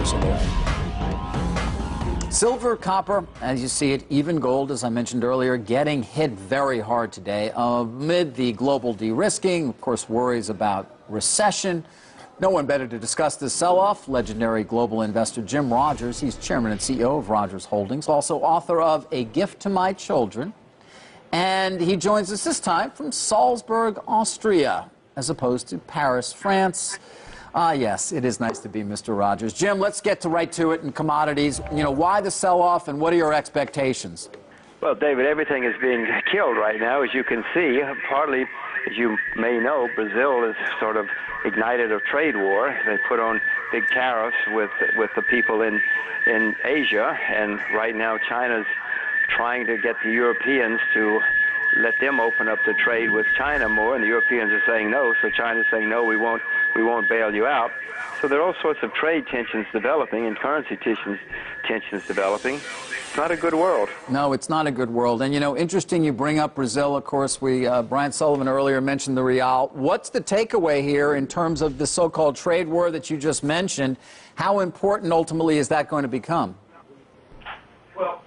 So there. Silver, copper, as you see it, even gold, as I mentioned earlier, getting hit very hard today amid the global de-risking, of course, worries about recession. No one better to discuss this sell-off. Legendary global investor Jim Rogers. He's chairman and CEO of Rogers Holdings, also author of A Gift to My Children. And he joins us this time from Salzburg, Austria, as opposed to Paris, France. Yes, it is nice to be Mr. Rogers. Jim, let's get right to it in commodities. You know, why the sell-off and what are your expectations? Well, David, everything is being killed right now, as you can see. Partly, as you may know, Brazil has sort of ignited a trade war. They put on big tariffs with the people in Asia, and right now China's trying to get the Europeans to let them open up the trade with China more, and the Europeans are saying no, so China's saying no, we won't bail you out. So there are all sorts of trade tensions developing and currency tensions developing. It's not a good world. No, it's not a good world. And, you know, interesting you bring up Brazil. Of course, Brian Sullivan earlier mentioned the real. What's the takeaway here in terms of the so-called trade war that you just mentioned? How important ultimately is that going to become? Well,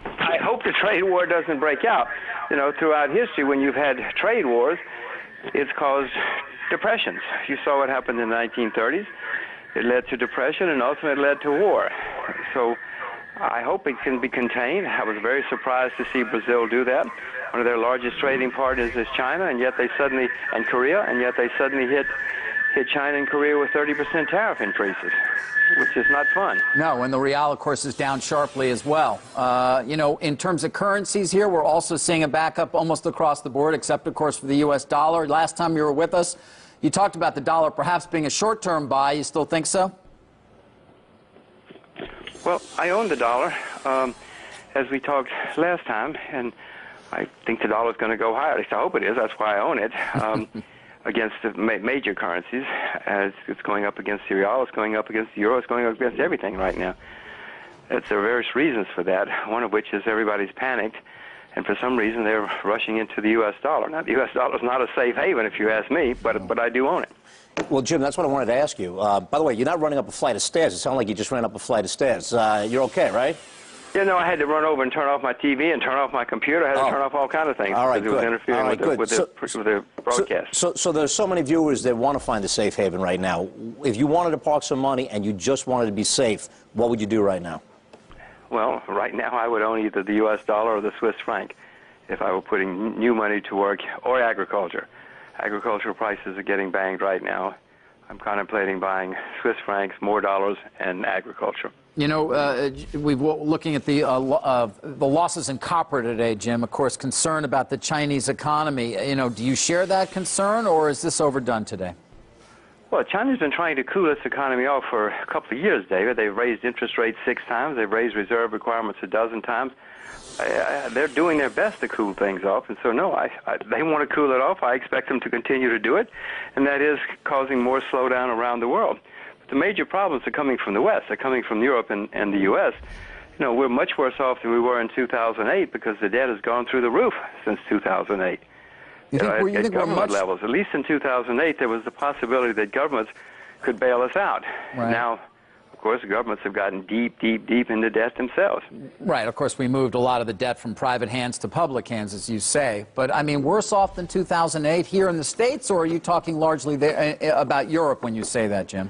I hope the trade war doesn't break out. You know, throughout history, when you've had trade wars, it's caused depressions. You saw what happened in the 1930s. It led to depression and ultimately led to war. So I hope it can be contained. I was very surprised to see Brazil do that. One of their largest trading partners is China, and yet they suddenly, and Korea, and yet they suddenly hit China and Korea with 30% tariff increases, which is not fun. No, and the real, of course, is down sharply as well. You know, in terms of currencies here, we're also seeing a backup almost across the board, except, of course, for the U.S. dollar. Last time you were with us, you talked about the dollar perhaps being a short-term buy. You still think so? Well, I own the dollar, as we talked last time, and I think the dollar is going to go higher. At least I hope it is. That's why I own it. Against the major currencies, as it's going up against the real, it's going up against the euro, it's going up against everything right now. There are various reasons for that, one of which is everybody's panicked, and for some reason they're rushing into the U.S. dollar. Now, the U.S. dollar is not a safe haven, if you ask me, but I do own it. Well, Jim, that's what I wanted to ask you. By the way, you're not running up a flight of stairs. It sounded like you just ran up a flight of stairs. You're okay, right? Yeah, no, I had to run over and turn off my TV and turn off my computer. I had to turn off all kinds of things. All right, because it was interfering with the broadcast. So there's so many viewers that want to find a safe haven right now. If you wanted to park some money and you just wanted to be safe, what would you do right now? Well, right now I would own either the U.S. dollar or the Swiss franc if I were putting new money to work, or agriculture. Agricultural prices are getting banged right now. I'm contemplating buying Swiss francs, more dollars, and agriculture. You know, we're looking at the losses in copper today, Jim. Of course, concern about the Chinese economy. You know, do you share that concern, or is this overdone today? Well, China's been trying to cool its economy off for a couple of years, David. They've raised interest rates 6 times. They've raised reserve requirements a dozen times. They're doing their best to cool things off, and so no, they want to cool it off. I expect them to continue to do it, and that is causing more slowdown around the world. The major problems are coming from the West. They're coming from Europe and the U.S. You know, we're much worse off than we were in 2008 because the debt has gone through the roof since 2008. You think at government levels. At least in 2008, there was the possibility that governments could bail us out. Right. Now, of course, the governments have gotten deep, deep, deep into debt themselves. Right. Of course, we moved a lot of the debt from private hands to public hands, as you say. But, I mean, worse off than 2008 here in the States, or are you talking largely there, about Europe when you say that, Jim?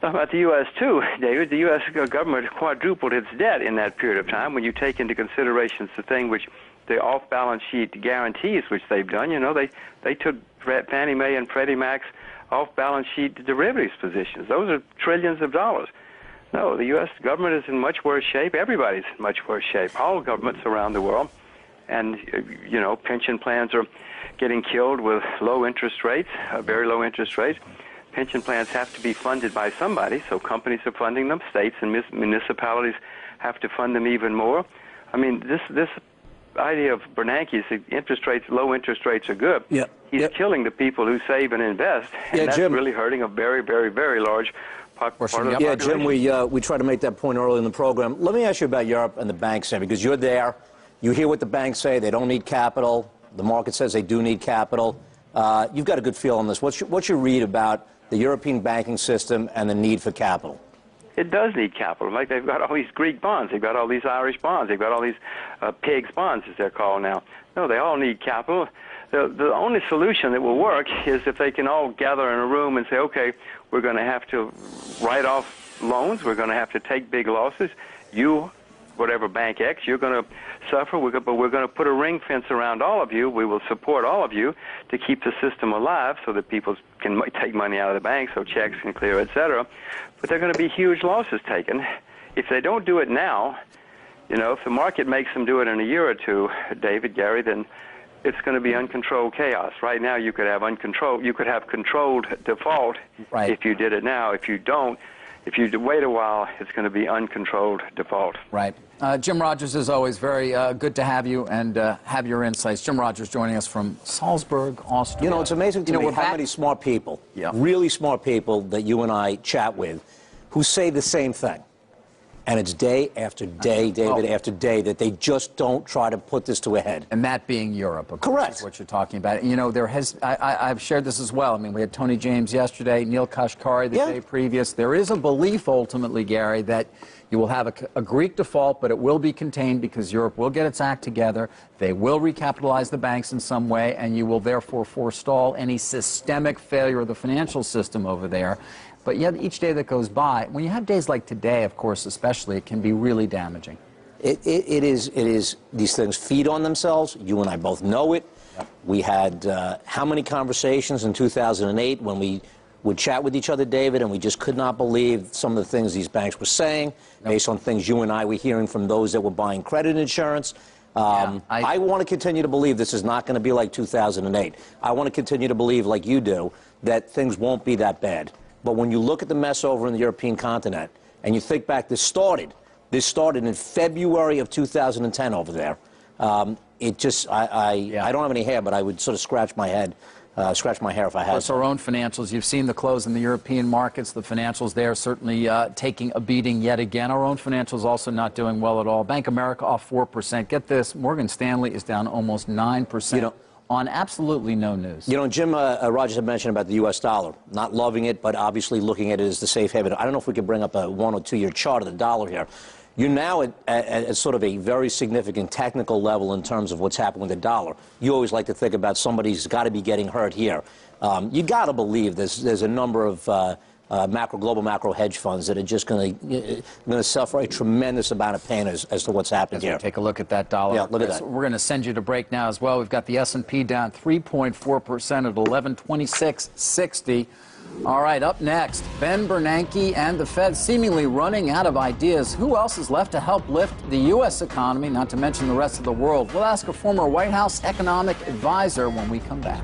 About the U.S., too, David. The U.S. government quadrupled its debt in that period of time. When you take into consideration the thing which the off-balance sheet guarantees which they've done, you know, they took Fannie Mae and Freddie Mac's off-balance sheet derivatives positions. Those are trillions of dollars. No, the U.S. government is in much worse shape. Everybody's in much worse shape. All governments around the world. And, you know, pension plans are getting killed with low interest rates, very low interest rates. Pension plans have to be funded by somebody, so companies are funding them. States and municipalities have to fund them even more. I mean, this idea of Bernanke's interest rates, low interest rates are good. Yeah. He's killing the people who save and invest, and that's Jim, really hurting a very, very, very large part of the population. Yeah, Jim, we tried to make that point early in the program. Let me ask you about Europe and the banks, because you're there. You hear what the banks say. They don't need capital. The market says they do need capital. You've got a good feel on this. What's your read about the European banking system and the need for capital? It does need capital. Like they've got all these Greek bonds, they've got all these Irish bonds, they've got all these pigs bonds, as they're called now. No, they all need capital. The only solution that will work is if they can all gather in a room and say, okay, we're going to have to write off loans, we're going to have to take big losses. You, whatever Bank X, you're going to suffer, but we're going to put a ring fence around all of you. We will support all of you to keep the system alive so that people can take money out of the bank so checks can clear, et cetera. But there are going to be huge losses taken. If they don't do it now, you know, if the market makes them do it in a year or two, David, Gary, then it's going to be uncontrolled chaos. Right now, you could have controlled default if you did it now. If you don't, if you wait a while, it's going to be uncontrolled default. Right. Jim Rogers, as always, very good to have you and have your insights. Jim Rogers joining us from Salzburg, Austria. You know, it's amazing to me how many smart people, really smart people that you and I chat with, who say the same thing. And it's day after day, David, after day, that they just don't try to put this to a head. And that being Europe, of course, is what you're talking about. You know, I've shared this as well. I mean, we had Tony James yesterday, Neil Kashkari the day previous. There is a belief, ultimately, Gary, that you will have a Greek default, but it will be contained because Europe will get its act together. They will recapitalize the banks in some way, and you will therefore forestall any systemic failure of the financial system over there. But yet, each day that goes by, when you have days like today, of course, especially, it can be really damaging. It is. These things feed on themselves. You and I both know it. Yep. We had how many conversations in 2008 when we would chat with each other, David, and we just could not believe some of the things these banks were saying, based on things you and I were hearing from those that were buying credit insurance. I want to continue to believe this is not going to be like 2008. I want to continue to believe, like you do, that things won't be that bad. But when you look at the mess over in the European continent, and you think back, this started in February of 2010 over there. It just, I don't have any hair, but I would sort of scratch my head, scratch my hair if I had. It's our own financials. You've seen the close in the European markets. The financials there certainly taking a beating yet again. Our own financials also not doing well at all. Bank of America off 4%. Get this, Morgan Stanley is down almost 9%. You know, on absolutely no news. You know, Jim Rogers had mentioned about the U.S. dollar. Not loving it, but obviously looking at it as the safe haven. I don't know if we could bring up a 1 or 2 year chart of the dollar here. You're now at sort of a very significant technical level in terms of what's happened with the dollar. You always like to think about somebody's got to be getting hurt here. You got to believe there's a number of global macro hedge funds that are just going to suffer a tremendous amount of pain as to what's happened here. Take a look at that dollar. Yeah, look at that. We're going to send you to break now as well. We've got the S&P down 3.4% at 1126.60. All right, up next, Ben Bernanke and the Fed seemingly running out of ideas. Who else is left to help lift the U.S. economy, not to mention the rest of the world? We'll ask a former White House economic advisor when we come back.